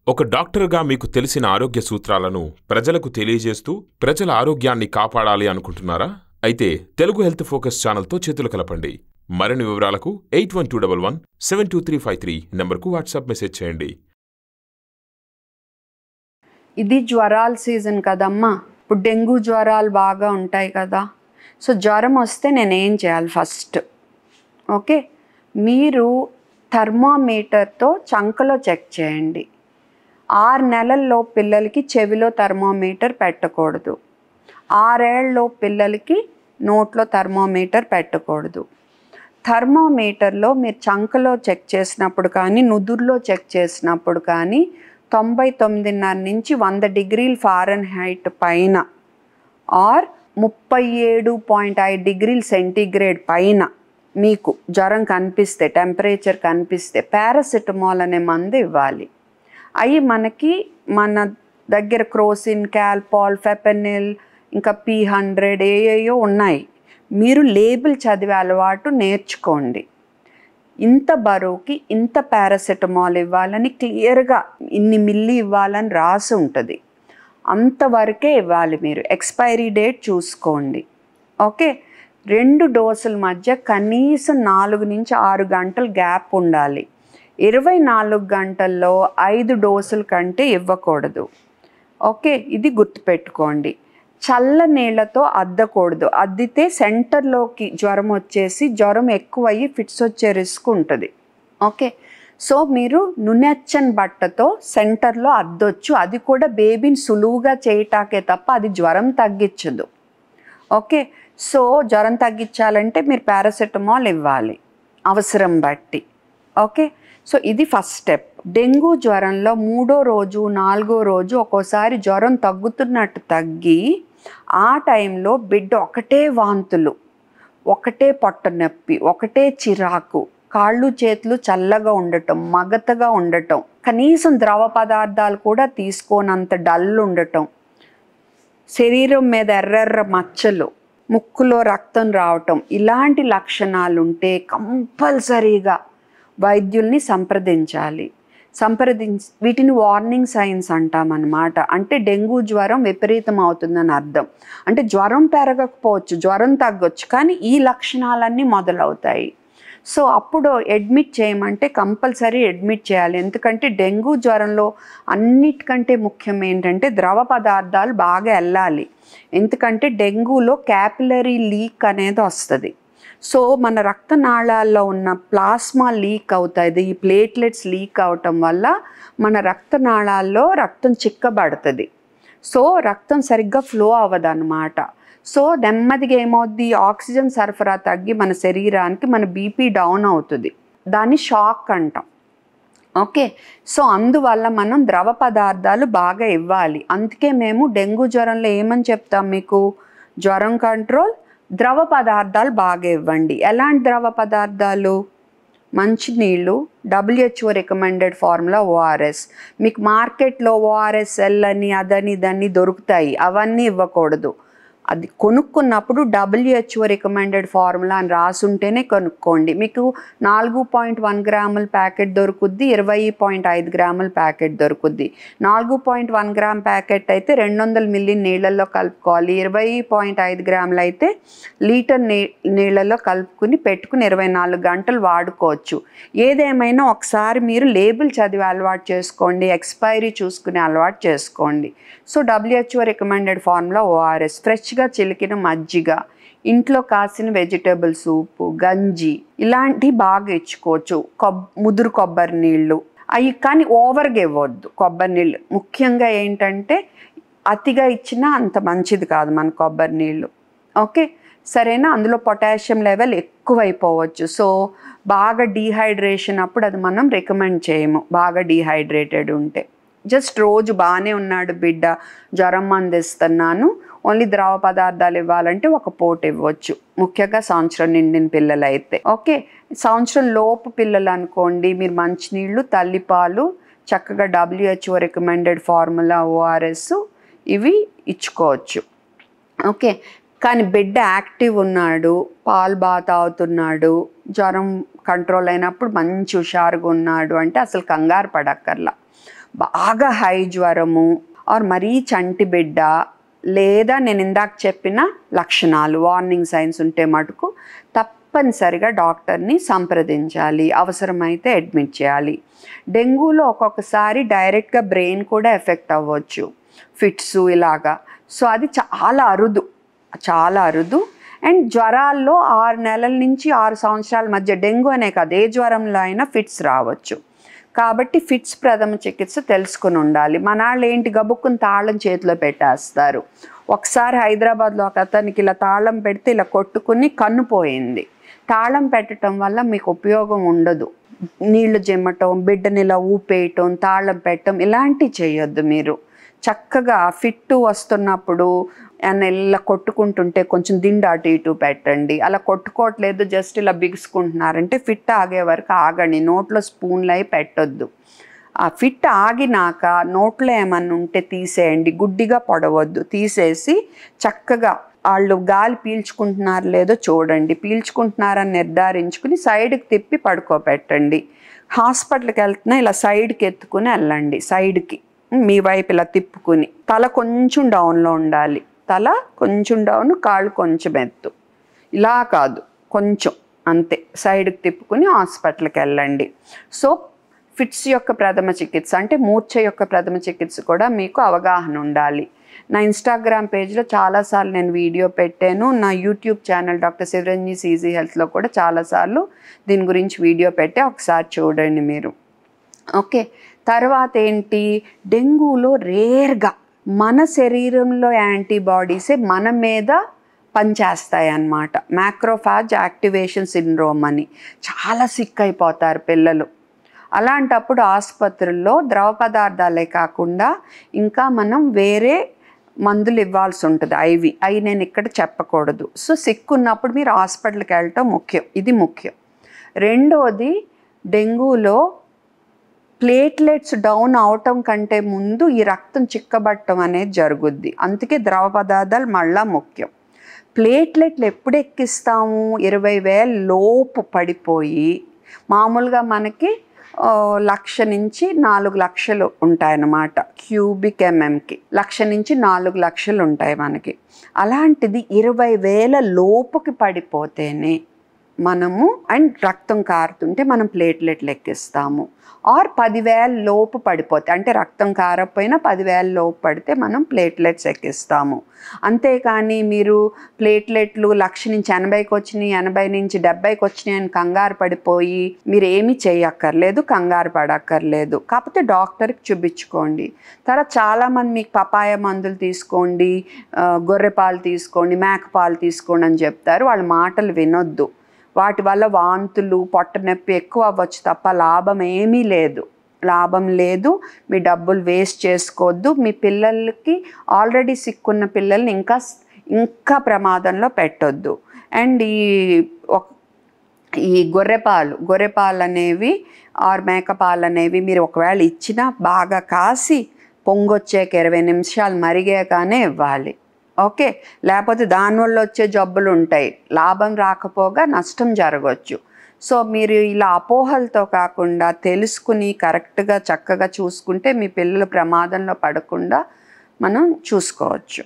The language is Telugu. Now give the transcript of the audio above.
ఒక డాక్టర్గా మీకు తెలిసిన ఆరోగ్య సూత్రాలను ప్రజలకు తెలియజేస్తూ ప్రజల ఆరోగ్యాన్ని కాపాడాలి అనుకుంటున్నారా? అయితే తెలుగు హెల్త్ ఫోకస్ ఛానల్తో చేతులు కలపండి. మరిన్ని వివరాలకు 8121172353 నంబర్కు వాట్సాప్ మెసేజ్ చేయండి. ఇది జ్వరాల సీజన్ కదమ్మా. ఇప్పుడు డెంగ్యూ జ్వరాలు బాగా ఉంటాయి కదా. సో జ్వరం వస్తే నేనేం చేయాలి? ఫస్ట్ ఓకే, మీరు థర్మామీటర్తో చంకలో చెక్ చేయండి. 6 నెలల్లో పిల్లలకి చెవిలో థర్మామీటర్ పెట్టకూడదు. 6 ఏళ్ళలో పిల్లలకి నోట్లో థర్మామీటర్ పెట్టకూడదు. థర్మామీటర్లో మీరు చంకలో చెక్ చేసినప్పుడు కానీ నుదురులో చెక్ చేసినప్పుడు కానీ 99.5 నుంచి 100 డిగ్రీల ఫారెన్హైట్ పైన ఆర్ 37.5 డిగ్రీల సెంటీగ్రేడ్ పైన మీకు జ్వరం కనిపిస్తే, టెంపరేచర్ కనిపిస్తే పారాసిటమాల్ అనే మందు ఇవ్వాలి. అవి మన దగ్గర క్రోసిన్, క్యాల్పాల్, ఫెపెనిల్, ఇంకా P100 ఏయో ఉన్నాయి. మీరు లేబుల్ చదివే అలవాటు నేర్చుకోండి. ఇంత బరువుకి ఇంత పారాసిటమాల్ ఇవ్వాలని క్లియర్గా ఇన్ని మిల్లీ ఇవ్వాలని రాసి ఉంటుంది. అంతవరకే ఇవ్వాలి. మీరు ఎక్స్పైరీ డేట్ చూసుకోండి. ఓకే, 2 డోసుల మధ్య కనీసం 4 నుంచి 6 గంటలు గ్యాప్ ఉండాలి. 24 గంటల్లో 5 డోసుల కంటే ఇవ్వకూడదు. ఓకే, ఇది గుర్తుపెట్టుకోండి. చల్ల నీళ్ళతో అద్దకూడదు. అద్దితే సెంటర్లోకి జ్వరం వచ్చేసి జ్వరం ఎక్కువయ్యి ఫిట్స్ వచ్చే రిస్క్ ఉంటుంది. ఓకే, సో మీరు నునెచ్చని బట్టతో సెంటర్లో అద్దొచ్చు. అది కూడా బేబీని సులువుగా చేయటాకే తప్ప అది జ్వరం తగ్గించదు. ఓకే, సో జ్వరం తగ్గించాలంటే మీరు పారాసిటమాల్ ఇవ్వాలి అవసరం బట్టి. ఓకే, సో ఇది ఫస్ట్ స్టెప్. డెంగ్యూ జ్వరంలో 3వ రోజు 4వ రోజు ఒక్కోసారి జ్వరం తగ్గుతున్నట్టు తగ్గి ఆ టైంలో బిడ్డ ఒకటే వాంతులు, ఒకటే పొట్ట నొప్పి, ఒకటే చిరాకు, కాళ్ళు చేతులు చల్లగా ఉండటం, మగతగా ఉండటం, కనీసం ద్రవ పదార్థాలు కూడా తీసుకోనంత డల్ ఉండటం, శరీరం మీద ఎర్రెర్ర మచ్చలు, ముక్కులో రక్తం రావటం, ఇలాంటి లక్షణాలుంటే కంపల్సరీగా వైద్యుల్ని సంప్రదించాలి. వీటిని వార్నింగ్ సైన్స్ అంటామన్నమాట. అంటే డెంగ్యూ జ్వరం విపరీతం అవుతుందని అర్థం. అంటే జ్వరం పెరగకపోవచ్చు, జ్వరం తగ్గొచ్చు, కానీ ఈ లక్షణాలన్నీ మొదలవుతాయి. సో అప్పుడు అడ్మిట్ చేయమంటే కంపల్సరీ అడ్మిట్ చేయాలి. ఎందుకంటే డెంగ్యూ జ్వరంలో అన్నిటికంటే ముఖ్యం ఏంటంటే ద్రవ పదార్థాలు బాగా వెళ్ళాలి. ఎందుకంటే డెంగ్యూలో క్యాపిలరీ లీక్ అనేది వస్తుంది. సో మన రక్తనాళాల్లో ఉన్న ప్లాస్మా లీక్ అవుతుంది. ఈ ప్లేట్లెట్స్ లీక్ అవటం వల్ల మన రక్తనాళాల్లో రక్తం చిక్కబడుతుంది. సో రక్తం సరిగ్గా ఫ్లో అవ్వదన్నమాట. సో నెమ్మదిగా ఏమవుద్ది, ఆక్సిజన్ సరఫరా తగ్గి మన శరీరానికి మన బీపీ డౌన్ అవుతుంది. దాన్ని షాక్ అంటాం. ఓకే, సో అందువల్ల మనం ద్రవ పదార్థాలు బాగా ఇవ్వాలి. అందుకే మేము డెంగ్యూ జ్వరంలో ఏమని చెప్తాం మీకు, జ్వరం కంట్రోల్, ద్రవ పదార్థాలు బాగా ఇవ్వండి. ఎలాంటి ద్రవ పదార్థాలు? మంచినీళ్ళు, WHO రికమెండెడ్ ఫార్ములా ORS. మీకు మార్కెట్లో ORSL అని అదని ఇదని దొరుకుతాయి, అవన్నీ ఇవ్వకూడదు. అది కొనుక్కున్నప్పుడు WHO రికమెండెడ్ ఫార్ములా అని రాసుంటేనే కొనుక్కోండి. మీకు 4.1 గ్రాముల ప్యాకెట్ దొరుకుద్ది, 20.5 గ్రాముల ప్యాకెట్ దొరుకుద్ది. 4.1 గ్రామ్ ప్యాకెట్ అయితే 200 మిల్లీ నీళ్ళల్లో కలుపుకోవాలి. 20.5 గ్రాములు అయితే లీటర్ నీళ్ళల్లో కలుపుకుని పెట్టుకుని 24 గంటలు వాడుకోవచ్చు. ఏదేమైనా ఒకసారి మీరు లేబుల్ చదివి అలవాటు చేసుకోండి, ఎక్స్పైరీ చూసుకునే అలవాటు చేసుకోండి. So WHO recommended formula ORS, ఫ్రెష్గా చిలికిన మజ్జిగ, ఇంట్లో కాసిన వెజిటేబుల్ సూపు, గంజి ఇలాంటివి బాగా ఇచ్చుకోవచ్చు. ముదురు కొబ్బరి నీళ్ళు అవి, కానీ ఓవర్గా ఇవ్వద్దు. కొబ్బరి నీళ్ళు ముఖ్యంగా ఏంటంటే అతిగా ఇచ్చినా అంత మంచిది కాదు మన కొబ్బరి నీళ్ళు. ఓకే, సరేనా? అందులో పొటాషియం లెవెల్ ఎక్కువైపోవచ్చు. సో బాగా డీహైడ్రేషన్ అప్పుడు అది మనం రికమెండ్ చేయము, బాగా డీహైడ్రేటెడ్ ఉంటే. జస్ట్ రోజు బాగానే ఉన్నాడు బిడ్డ, జ్వరం మందు ఇస్తున్నాను, ఓన్లీ ద్రవ పదార్థాలు ఇవ్వాలంటే ఒక పూట ఇవ్వచ్చు, ముఖ్యంగా సంవత్సరం నిండిన పిల్లలు అయితే. ఓకే, సంవత్సరం లోపు పిల్లలు అనుకోండి, మీరు మంచినీళ్ళు, తల్లిపాలు, చక్కగా WHO రికమెండెడ్ ఫార్ములా ORS ఇవి ఇచ్చుకోవచ్చు. ఓకే, కానీ బిడ్డ యాక్టివ్ ఉన్నాడు, పాలు బాగా తాగుతున్నాడు, జ్వరం కంట్రోల్ అయినప్పుడు మంచి హుషారుగా ఉన్నాడు అంటే అసలు కంగారు పడక్కర్లా. బాగా హై జ్వరము ఆర్ మరీ చంటి బిడ్డ, లేదా నేను ఇందాక చెప్పిన లక్షణాలు వార్నింగ్ సైన్స్ ఉంటే మటుకు తప్పనిసరిగా డాక్టర్ని సంప్రదించాలి, అవసరమైతే అడ్మిట్ చేయాలి. డెంగూలో ఒక్కొక్కసారి డైరెక్ట్గా బ్రెయిన్ కూడా ఎఫెక్ట్ అవ్వచ్చు, ఫిట్స్ ఇలాగా. సో అది చాలా అరుదు. అండ్ జ్వరాల్లో 6 నెలల నుంచి 6 సంవత్సరాల మధ్య డెంగ్యూ అనే కాదు, ఏ జ్వరంలో అయినా ఫిట్స్ రావచ్చు. కాబట్టి ఫిట్స్ ప్రథమ చికిత్స తెలుసుకుని ఉండాలి. మనాళ్ళు ఏంటి, గబుక్కుని తాళం చేతిలో పెట్టేస్తారు. ఒకసారి హైదరాబాద్లో ఒక అతనికి ఇలా తాళం పెడితే ఇలా కొట్టుకుని కన్ను పోయింది. తాళం పెట్టడం వల్ల మీకు ఉపయోగం ఉండదు. నీళ్లు జిమ్మటం, బిడ్డని ఇలా ఊపేయటం, తాళం పెట్టడం ఇలాంటివి చేయొద్దు. మీరు చక్కగా ఫిట్ వస్తున్నప్పుడు ఇలా కొట్టుకుంటుంటే కొంచెం దిండు అటు ఇటు పెట్టండి. అలా కొట్టుకోవట్లేదు, జస్ట్ ఇలా బిగుసుకుంటున్నారంటే ఫిట్ ఆగే వరకు ఆగండి. నోట్లో స్పూన్లు అయి పెట్టొద్దు. ఆ ఫిట్ ఆగినాక నోట్లో ఏమన్నా ఉంటే తీసేయండి, గుడ్డిగా పొడవద్దు. తీసేసి చక్కగా వాళ్ళు గాలి పీల్చుకుంటున్నారు లేదో చూడండి, పీల్చుకుంటున్నారని నిర్ధారించుకుని సైడ్కి తిప్పి పడుకోబెట్టండి. హాస్పిటల్కి వెళ్తున్నా ఇలా సైడ్కి ఎత్తుకుని వెళ్ళండి, సైడ్కి మీ వైపు ఇలా తిప్పుకుని. తల కొంచెం డౌన్లో ఉండాలి, తల కొంచెం డౌన్, కాళ్ళు కొంచెం ఎత్తు, ఇలా కాదు కొంచెం అంతే. సైడ్కి తిప్పుకుని హాస్పిటల్కి వెళ్ళండి. సో ఫిట్స్ యొక్క ప్రథమ చికిత్స అంటే మూర్ఛ యొక్క ప్రథమ చికిత్స కూడా మీకు అవగాహన ఉండాలి. నా ఇన్స్టాగ్రామ్ పేజ్లో చాలాసార్లు నేను వీడియో పెట్టాను. నా YouTube channel doctor Sivaranjani easy హెల్త్లో కూడా చాలాసార్లు దీని గురించి వీడియో పెట్టే, ఒకసారి చూడండి మీరు. ఓకే, తర్వాత ఏంటి, డెంగూలో రేర్గా మన శరీరంలో యాంటీబాడీసే మన మీద పనిచేస్తాయి అన్నమాట. మ్యాక్రోఫాజ్ యాక్టివేషన్ సిండ్రోమ్ అని చాలా సిక్ అయిపోతారు పిల్లలు. అలాంటప్పుడు ఆసుపత్రుల్లో ద్రవ పదార్థాలే కాకుండా ఇంకా మనం వేరే మందులు ఇవ్వాల్సి ఉంటుంది, అవి నేను ఇక్కడ చెప్పకూడదు. సో సిక్ ఉన్నప్పుడు మీరు హాస్పిటల్కి వెళ్ళటం ముఖ్యం, ఇది ముఖ్యం. రెండోది, డెంగూలో ప్లేట్లెట్స్ డౌన్ అవటం కంటే ముందు ఈ రక్తం చిక్కబట్టడం అనేది జరుగుద్ది. అందుకే ద్రవ పదార్థాలు మళ్ళా ముఖ్యం. ప్లేట్లెట్లు ఎప్పుడు ఎక్కిస్తాము, 20,000 లోపు పడిపోయి, మామూలుగా మనకి 1,00,000 నుంచి 4,00,000 ఉంటాయన్నమాట క్యూబిక్ ఎంఎంకి. 1,00,000 నుంచి 4,00,000 ఉంటాయి మనకి. అలాంటిది 20,000 లోపుకి పడిపోతేనే మనము, అండ్ రక్తం కారుతుంటే మనం ప్లేట్లెట్లు ఎక్కిస్తాము. ఆర్ 10,000 లోపు పడిపోతే, అంటే రక్తం కారకపోయినా 10,000 లోపు పడితే మనం ప్లేట్లెట్స్ ఎక్కిస్తాము. అంతేకాని మీరు ప్లేట్లెట్లు 1,00,000 నుంచి 80కి వచ్చినాయి, 80 నుంచి 70కి వచ్చినాయి అని కంగారు పడిపోయి మీరు ఏమీ చేయక్కర్లేదు, కంగారు పడక్కర్లేదు. కాకపోతే డాక్టర్కి చూపించుకోండి. తర్వాత చాలామంది మీకు పపాయ మందులు తీసుకోండి, గొర్రె పాలు తీసుకోండి, మేక పాలు తీసుకోండి అని చెప్తారు. వాళ్ళ మాటలు వినొద్దు. వాటి వల్ల వాంతులు, పొట్ట నొప్పి ఎక్కువ అవ్వచ్చు తప్ప లాభం ఏమీ లేదు. మీ డబ్బులు వేస్ట్ చేసుకోవద్దు. మీ పిల్లలకి, ఆల్రెడీ సిక్కున్న పిల్లల్ని ఇంకా ప్రమాదంలో పెట్టొద్దు. అండ్ ఈ గొర్రెపాలు అనేవి ఆర్ మేకపాలు అనేవి మీరు ఒకవేళ ఇచ్చినా బాగా కాసి పొంగొచ్చాక 20 నిమిషాలు మరిగాకనే ఇవ్వాలి. ఓకే, లేకపోతే దానివల్ల వచ్చే జబ్బులు ఉంటాయి, లాభం రాకపోగా నష్టం జరగవచ్చు. సో మీరు ఇలా అపోహలతో కాకుండా తెలుసుకుని కరెక్ట్గా చక్కగా చూసుకుంటే మీ పిల్లలు ప్రమాదంలో పడకుండా మనం చూసుకోవచ్చు.